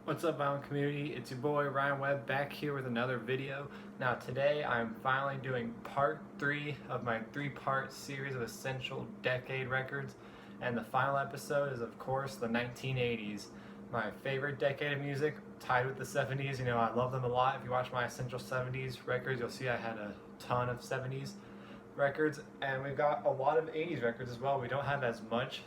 What's up, Vinyl community? It's your boy Ryan Webb back here with another video. Now today I'm finally doing part 3 of my 3-part series of essential decade records, and the final episode is of course the 1980s. My favorite decade of music, tied with the 70s. You know, I love them a lot. If you watch my essential 70s records, you'll see I had a ton of 70s records, and we've got a lot of 80s records as well. We don't have as much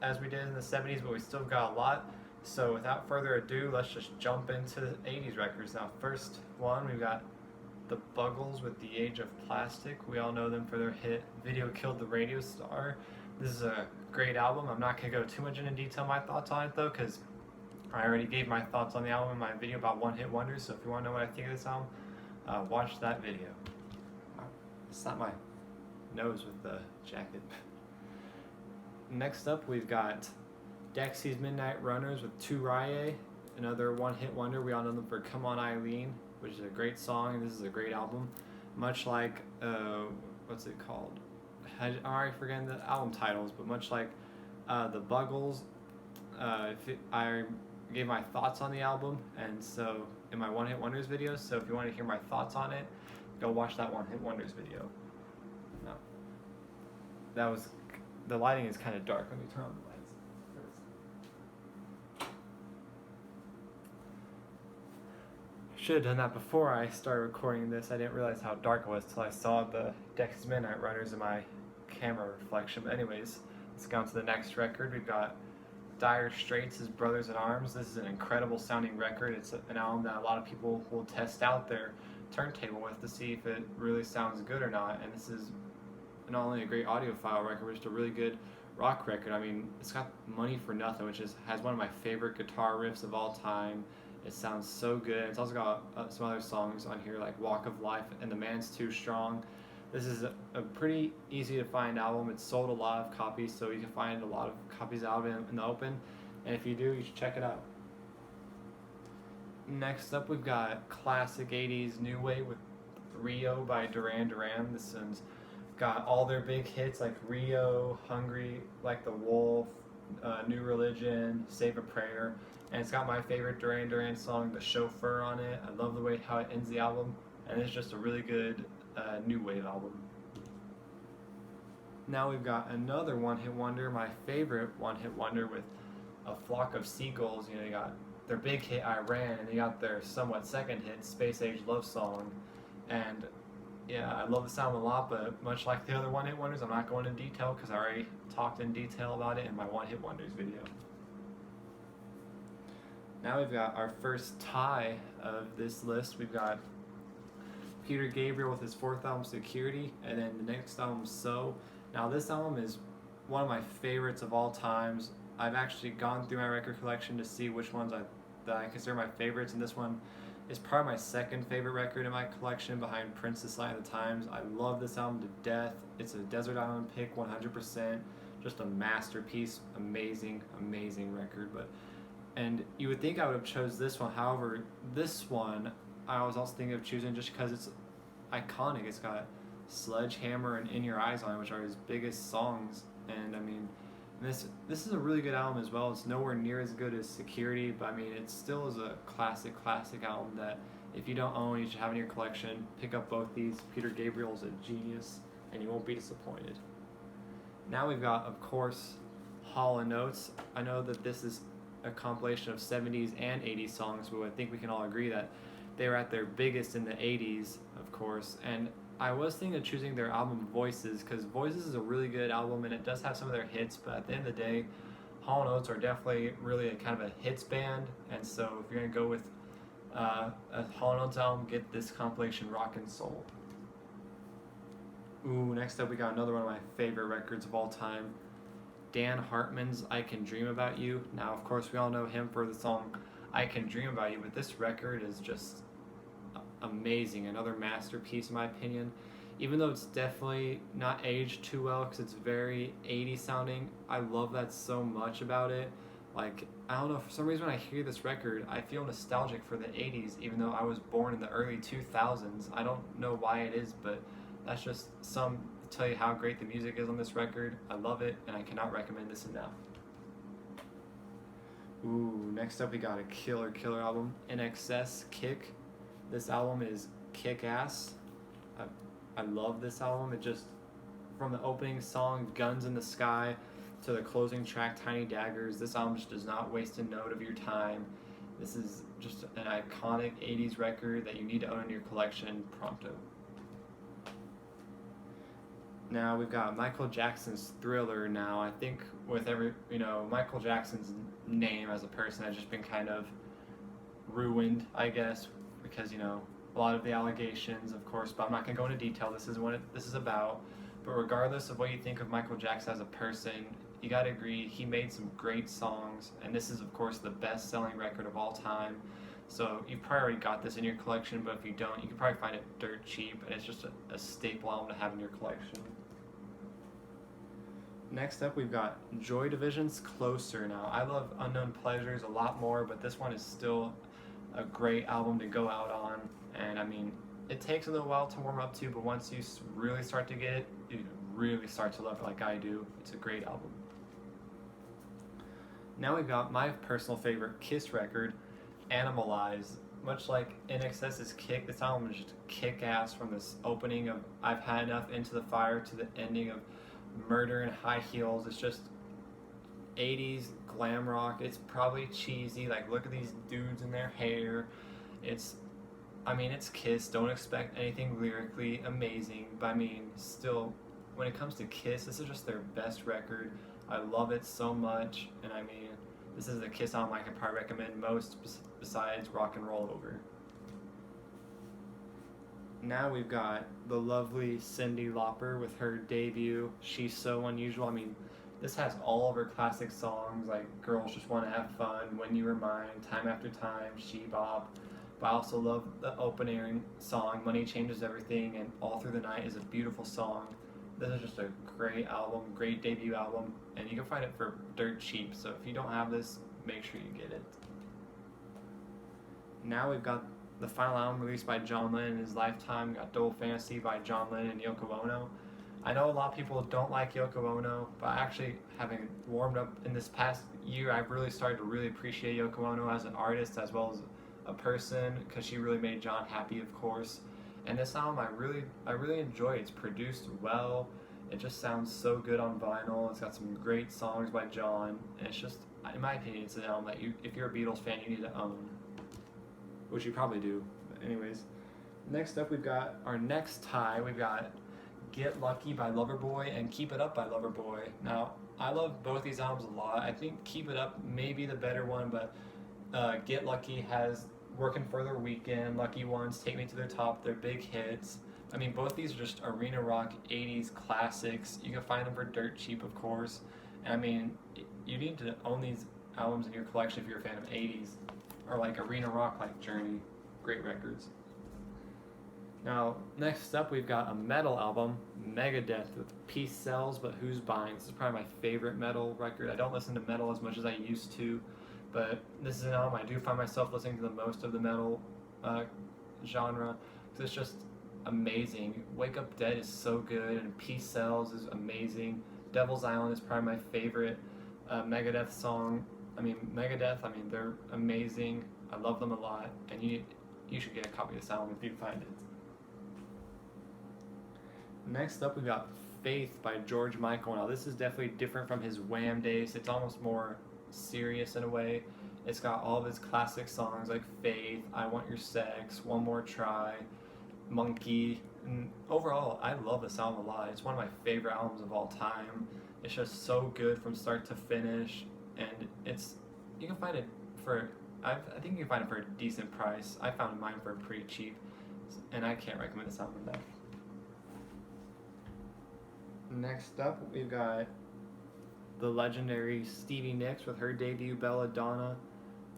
as we did in the 70s, but we still got a lot. So without further ado, let's just jump into the 80s records. Now, first one, we've got the Buggles with The Age of Plastic. We all know them for their hit Video Killed the Radio Star. This is a great album. I'm not going to go too much into detail my thoughts on it though, because I already gave my thoughts on the album in my video about One Hit Wonders. So if you want to know what I think of this album, watch that video. It's not my nose with the jacket. Next up, we've got Dexys Midnight Runners with Tu Raye, another one-hit wonder. We all know them for Come On Eileen, which is a great song, and this is a great album. Much like, what's it called? I'm already forgetting the album titles, but much like the Buggles, I gave my thoughts on the album, and so in my one-hit wonders video, so if you want to hear my thoughts on it, go watch that one-hit wonders video. No. The lighting is kind of dark. Let me turn on the lights. Should have done that before I started recording this. I didn't realize how dark it was till I saw the Dexys Midnight Runners in my camera reflection. But anyways, let's go on to the next record. We've got Dire Straits' Brothers in Arms. This is an incredible sounding record. It's an album that a lot of people will test out their turntable with to see if it really sounds good or not. And this is not only a great audiophile record, but just a really good rock record. I mean, it's got Money for Nothing, which has one of my favorite guitar riffs of all time. It sounds so good. It's also got some other songs on here like Walk of Life and The Man's Too Strong. This is a pretty easy to find album. It's sold a lot of copies, so you can find a lot of copies out in the open. And if you do, you should check it out. Next up, we've got classic 80s new wave with Rio by Duran Duran. This one's got all their big hits like Rio, Hungry Like the Wolf, New Religion, Save a Prayer. And it's got my favorite Duran Duran song, The Chauffeur, on it. I love the way how it ends the album, and it's just a really good new wave album. Now we've got another one-hit wonder, my favorite one-hit wonder, with A Flock of Seagulls. You know, you got their big hit, Iran, and they got their somewhat second hit, Space Age Love Song. And yeah, I love this album a lot, but much like the other one-hit wonders, I'm not going into detail because I already talked in detail about it in my one-hit wonders video. Now we've got our first tie of this list. We've got Peter Gabriel with his 4th album, Security, and then the next album, So. Now this album is one of my favorites of all times. I've actually gone through my record collection to see which ones that I consider my favorites, and this one is probably my second favorite record in my collection behind Prince's Sign of the Times. I love this album to death. It's a Desert Island pick 100%. Just a masterpiece. Amazing, amazing record. And you would think I would have chose this one. However, this one I was also thinking of choosing just because it's iconic. It's got Sledgehammer and In Your Eyes on it, which are his biggest songs. And I mean, this is a really good album as well. It's nowhere near as good as Security, but I mean, it still is a classic album that if you don't own, you should have in your collection. Pick up both these. Peter Gabriel's a genius, and you won't be disappointed. Now we've got, of course, Pollen Notes. I know that this is a compilation of 70s and 80s songs, but I think we can all agree that they were at their biggest in the 80s, of course. And I was thinking of choosing their album Voices, because Voices is a really good album and it does have some of their hits, but at the end of the day, Hall & Oates are definitely really a kind of a hits band, and so if you're going to go with a Hall & Oates album, get this compilation Rockin' Soul. Ooh, next up we got another one of my favorite records of all time, Dan Hartman's I Can Dream About You. Now, of course, we all know him for the song I Can Dream About You, but this record is just amazing. Another masterpiece, in my opinion. Even though it's definitely not aged too well because it's very 80s sounding, I love that so much about it. Like, I don't know, for some reason when I hear this record, I feel nostalgic for the 80s, even though I was born in the early 2000s. I don't know why it is, but that's just tell you how great the music is on this record. I love it, and I cannot recommend this enough. Ooh, next up we got a killer album, InXS Kick. This album is kick ass. I love this album. It just, from the opening song Guns in the Sky to the closing track Tiny Daggers, this album just does not waste a note of your time. This is just an iconic 80s record that you need to own in your collection pronto. Now we've got Michael Jackson's Thriller now. I think with Michael Jackson's name as a person has just been kind of ruined, I guess, because, a lot of the allegations, of course, but I'm not going to go into detail. This is what this is about. But regardless of what you think of Michael Jackson as a person, you got to agree he made some great songs, and this is, of course, the best-selling record of all time. So you've probably already got this in your collection, but if you don't, you can probably find it dirt cheap, and it's just a staple album to have in your collection. Next up, we've got Joy Division's Closer. Now, I love Unknown Pleasures a lot more, but this one is still a great album to go out on. And I mean, it takes a little while to warm up to, but once you really start to get it, you really start to love it like I do. It's a great album. Now we've got my personal favorite Kiss record, Animalize. Much like InXS's Kick, this album is just kick-ass from this opening of I've Had Enough, Into the Fire, to the ending of Murder in High Heels. It's just 80s glam rock. It's probably cheesy, like look at these dudes in their hair. It's Kiss. Don't expect anything lyrically amazing, but still, when it comes to Kiss, this is just their best record. I love it so much, and this is the Kiss album I can probably recommend most besides Rock and Roll Over. Now we've got the lovely Cyndi Lauper with her debut, She's So Unusual. This has all of her classic songs like Girls Just Want to Have Fun, When You Were Mine, Time After Time, She Bop. But I also love the opening song, Money Changes Everything, and All Through the Night is a beautiful song. This is just a great album, great debut album, and you can find it for dirt cheap. So if you don't have this, make sure you get it. Now we've got the final album released by John Lennon in his lifetime. We got Double Fantasy by John Lennon and Yoko Ono. I know a lot of people don't like Yoko Ono, but actually, having warmed up in this past year, I've really started to really appreciate Yoko Ono as an artist as well as a person, because she really made John happy, of course. And this album, I really enjoy. It's produced well. It just sounds so good on vinyl. It's got some great songs by John, and it's just, in my opinion, it's an album that if you're a Beatles fan, you need to own, which you probably do. But anyways, next up, we've got our next tie. We've got Get Lucky by Loverboy and Keep It Up by Loverboy. Now, I love both these albums a lot. I think Keep It Up may be the better one, but Get Lucky has Working for Their Weekend, Lucky Ones, Take Me to Their Top, they're big hits. Both these are just arena rock 80s classics. You can find them for dirt cheap, of course. And you need to own these albums in your collection if you're a fan of 80s or like arena rock like Journey. Great records. Now, next up, we've got a metal album, Megadeth, with Peace Sells, But Who's Buying? This is probably my favorite metal record. I don't listen to metal as much as I used to, but this is an album I do find myself listening to the most of the metal genre, because it's just amazing. Wake Up Dead is so good, and Peace Sells is amazing. Devil's Island is probably my favorite Megadeth song. Megadeth, they're amazing. I love them a lot, and you should get a copy of this album if you can find it. Next up, we got Faith by George Michael. Now, this is definitely different from his Wham days. It's almost more serious in a way. It's got all of his classic songs like Faith, I Want Your Sex, One More Try, Monkey. And overall, I love this album a lot. It's one of my favorite albums of all time. It's just so good from start to finish, and you can find it for, I think you can find it for a decent price. I found mine for pretty cheap, and I can't recommend this album enough. Next up, we've got the legendary Stevie Nicks with her debut, Belladonna.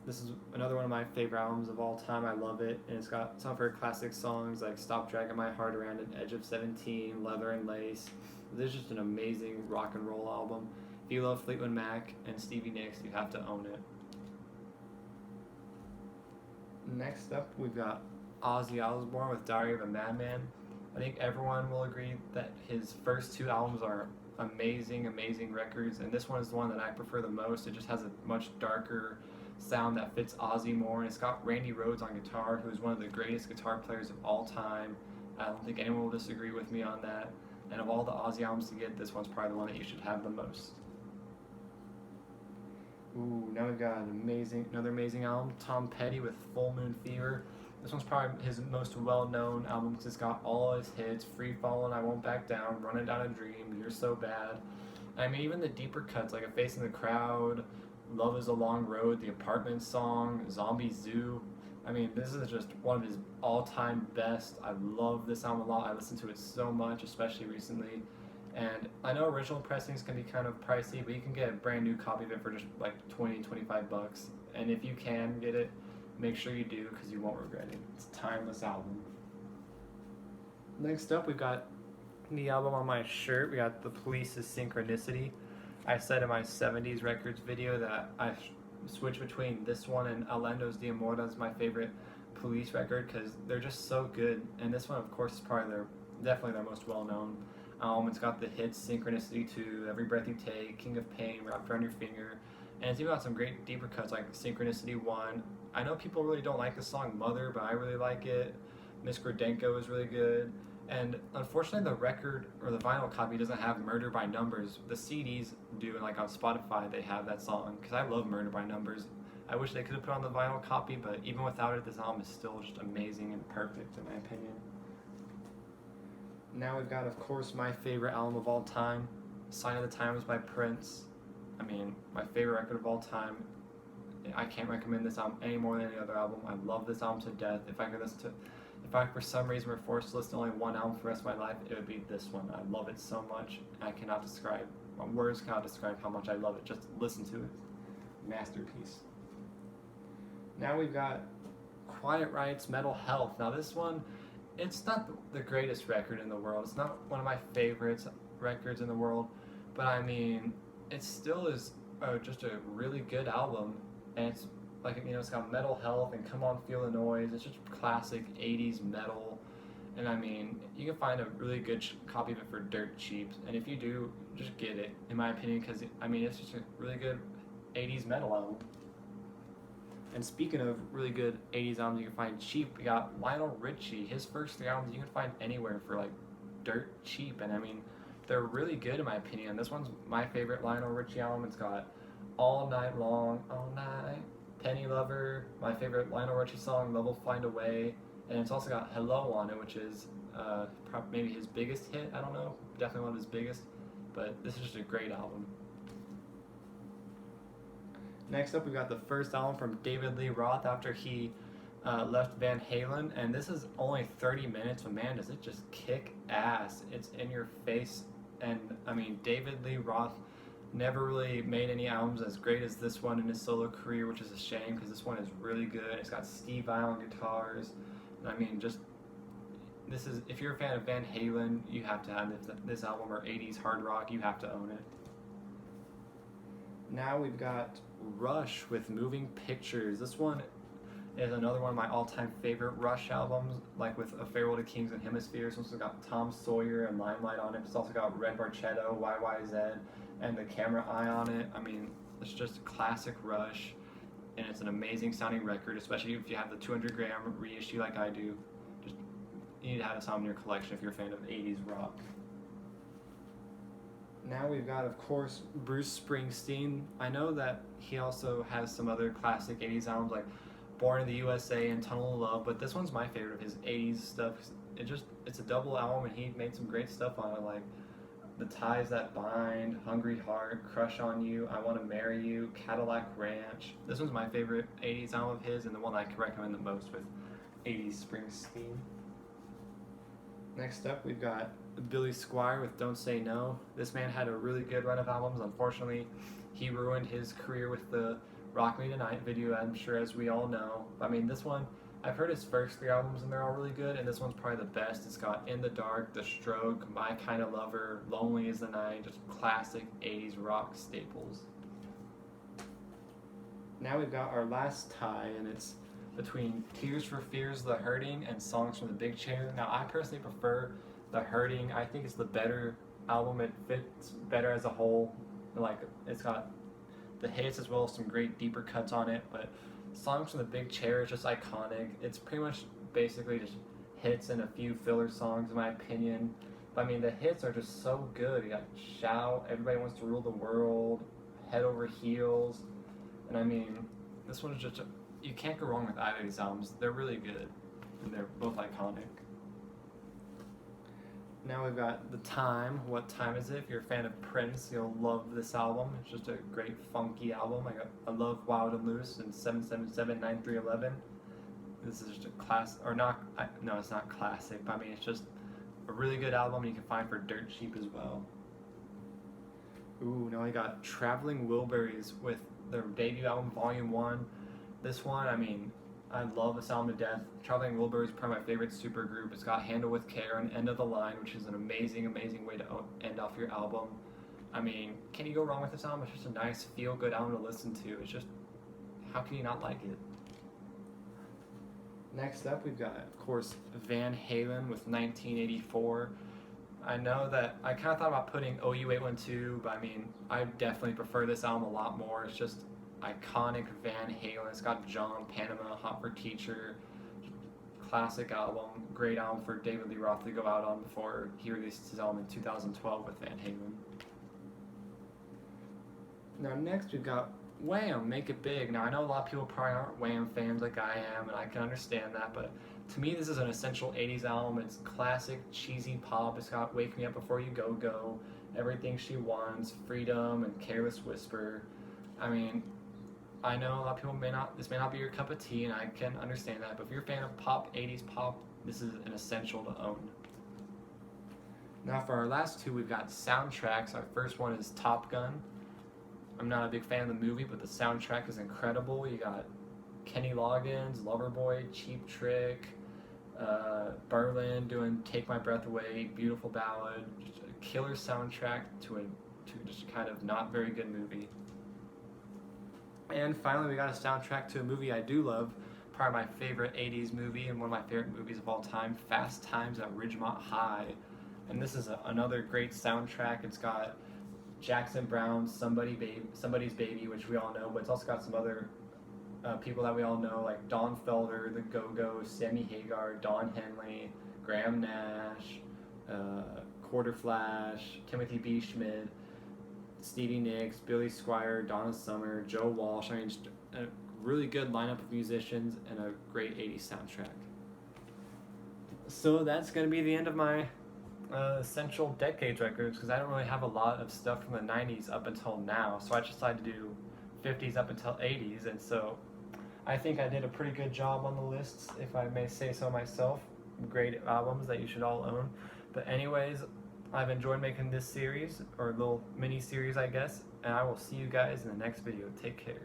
This is another one of my favorite albums of all time. I love it, and it's got some of her classic songs like Stop Dragging My Heart Around and Edge of 17, Leather and Lace. This is just an amazing rock and roll album. If you love Fleetwood Mac and Stevie Nicks, you have to own it. Next up, we've got Ozzy Osbourne with Diary of a Madman. I think everyone will agree that his first two albums are amazing records, and this one is the one that I prefer the most. It just has a much darker, sound that fits Ozzy more, and it's got Randy Rhoads on guitar, who is one of the greatest guitar players of all time. I don't think anyone will disagree with me on that. And of all the Ozzy albums to get, this one's probably the one that you should have the most. Ooh, now we've got another amazing album, Tom Petty with Full Moon Fever. This one's probably his most well-known album because it's got all his hits: Free Fallin', I Won't Back Down, Running Down a Dream, You're So Bad. I mean, even the deeper cuts like A Face in the Crowd, Love is a Long Road, The Apartment Song, Zombie Zoo. I mean, this is just one of his all-time best. I love this album a lot. I listen to it so much, especially recently. And I know original pressings can be kind of pricey, but you can get a brand new copy of it for just like 20-25 bucks. And if you can get it, make sure you do, because you won't regret it. It's a timeless album. Next up, we've got the album on my shirt. We got The Police's Synchronicity. I said in my 70s records video that I switch between this one and Alendo's De Amor as my favorite Police record because they're just so good. And this one, of course, is probably definitely their most well-known. It's got the hits Synchronicity 2, Every Breath You Take, King of Pain, Wrapped Around Your Finger, and it's even got some great deeper cuts like Synchronicity 1. I know people really don't like the song Mother, but I really like it. Miss Grodenko is really good. And unfortunately, the record or the vinyl copy doesn't have Murder by Numbers. The CDs do, and like on Spotify, they have that song. Because I love Murder by Numbers. I wish they could have put on the vinyl copy, but even without it, this album is still just amazing and perfect, in my opinion. Now we've got, of course, my favorite album of all time, Sign of the Times by Prince. I mean, my favorite record of all time. I can't recommend this album any more than any other album. I love this album to death. If I for some reason were forced to listen to only one album for the rest of my life, it would be this one. I love it so much. Words cannot describe how much I love it. Just listen to it. Masterpiece. Now we've got Quiet Riot's Mental Health. Now this one, it's not the greatest record in the world. It's not one of my favorites records in the world, but I mean, it still is just a really good album. And it's like, it's got Mental Health and Come On Feel the Noise. It's just classic 80s metal. And I mean, you can find a really good copy of it for dirt cheap. And if you do, just get it, in my opinion, because it's just a really good 80s metal album. And speaking of really good 80s albums you can find cheap, we got Lionel Richie. His first 3 albums you can find anywhere for like dirt cheap. And I mean, they're really good in my opinion. This one's my favorite Lionel Richie album. It's got All Night Long, All Night, Penny Lover, my favorite Lionel Richie song, Love Will Find a Way, and it's also got Hello on it, which is maybe his biggest hit. I don't know, definitely one of his biggest, but this is just a great album. Next up, we've got the first album from David Lee Roth after he left Van Halen, and this is only 30 minutes, but man, does it just kick ass. It's in your face, and I mean, David Lee Roth never really made any albums as great as this one in his solo career, which is a shame because this one is really good. It's got Steve Vai on guitars, and I mean, if you're a fan of Van Halen, you have to have this album, or 80s hard rock, you have to own it. Now we've got Rush with Moving Pictures. This one is another one of my all-time favorite Rush albums, like with A Farewell to Kings and Hemispheres. It's also got Tom Sawyer and Limelight on it. It's also got Red Barchetto, YYZ, and The Camera Eye on it. I mean, it's just classic Rush, and it's an amazing sounding record, especially if you have the 200-gram reissue like I do. You need to have this album in your collection if you're a fan of 80s rock. Now we've got, of course, Bruce Springsteen. I know that he also has some other classic 80s albums like Born in the USA and Tunnel of Love, but this one's my favorite of his 80s stuff. It's a double album, and he made some great stuff on it, like The Ties That Bind, Hungry Heart, Crush on You, I Want to Marry You, Cadillac Ranch. This one's my favorite 80s album of his, and the one I can recommend the most with 80s Springsteen. Next up, we've got Billy Squier with Don't Say No. This man had a really good run of albums. Unfortunately, he ruined his career with the Rock Me Tonight video, I'm sure, as we all know. I mean, this one, I've heard his first 3 albums and they're all really good, and this one's probably the best. It's got In the Dark, The Stroke, My Kind of Lover, Lonely as the Night, just classic 80s rock staples. Now we've got our last tie, and it's between Tears for Fears, The Hurting, and Songs from the Big Chair. Now, I personally prefer The Hurting. I think it's the better album. It fits better as a whole. Like, it's got the hits as well as some great deeper cuts on it. But songs from the Big Chair is just iconic. It's pretty much basically just hits and a few filler songs in my opinion. But I mean the hits are just so good. You got Shout, Everybody Wants to Rule the World, Head Over Heels, and I mean this one's just you can't go wrong with either of these albums. They're really good and they're both iconic. Now we've got The Time. What Time Is It? If you're a fan of Prince, you'll love this album. It's just a great funky album. I love Wild and Loose and 777-9311. This is just a class, or not, no, it's not classic, but I mean, it's just a really good album you can find for dirt cheap as well. Ooh, now we got Traveling Wilburys with their debut album, Volume 1. This one, I mean, I love this album to death. Traveling Wilburys is probably my favorite supergroup. It's got Handle with Care and End of the Line, which is an amazing, amazing way to end off your album. I mean, can you go wrong with this album? It's just a nice, feel-good album to listen to. It's just, how can you not like it? Next up, we've got, of course, Van Halen with 1984. I know that I kind of thought about putting OU812, but I mean, I definitely prefer this album a lot more. It's just iconic Van Halen. It's got John, Panama, Hot for Teacher, classic album, great album for David Lee Roth to go out on before he released his album in 2012 with Van Halen. Now next we've got Wham, Make It Big. Now I know a lot of people probably aren't Wham fans like I am, and I can understand that, but to me this is an essential 80s album. It's classic, cheesy pop. It's got Wake Me Up Before You Go Go, Everything She Wants, Freedom, and Careless Whisper. I mean, I know a lot of people this may not be your cup of tea, and I can understand that, but if you're a fan of pop, 80s pop, this is an essential to own. Now for our last two, we've got soundtracks. Our first one is Top Gun. I'm not a big fan of the movie, but the soundtrack is incredible. You got Kenny Loggins, Loverboy, Cheap Trick, Berlin doing Take My Breath Away, beautiful ballad, just a killer soundtrack to just kind of not very good movie. And finally, we got a soundtrack to a movie I do love, probably my favorite 80s movie and one of my favorite movies of all time, Fast Times at Ridgemont High. And this is another great soundtrack. It's got Jackson Browne's Somebody's Baby, which we all know, but it's also got some other people that we all know, like Don Felder, The Go-Go's, Sammy Hagar, Don Henley, Graham Nash, Quarter Flash, Timothy B. Schmid, Stevie Nicks, Billy Squier, Donna Summer, Joe Walsh. I mean, just a really good lineup of musicians and a great 80s soundtrack. So that's going to be the end of my essential decades records, because I don't really have a lot of stuff from the 90s up until now. So I decided to do 50s up until 80s, and so I think I did a pretty good job on the lists, if I may say so myself. Great albums that you should all own. But anyways, I've enjoyed making this series, or little mini series I guess, and I will see you guys in the next video. Take care.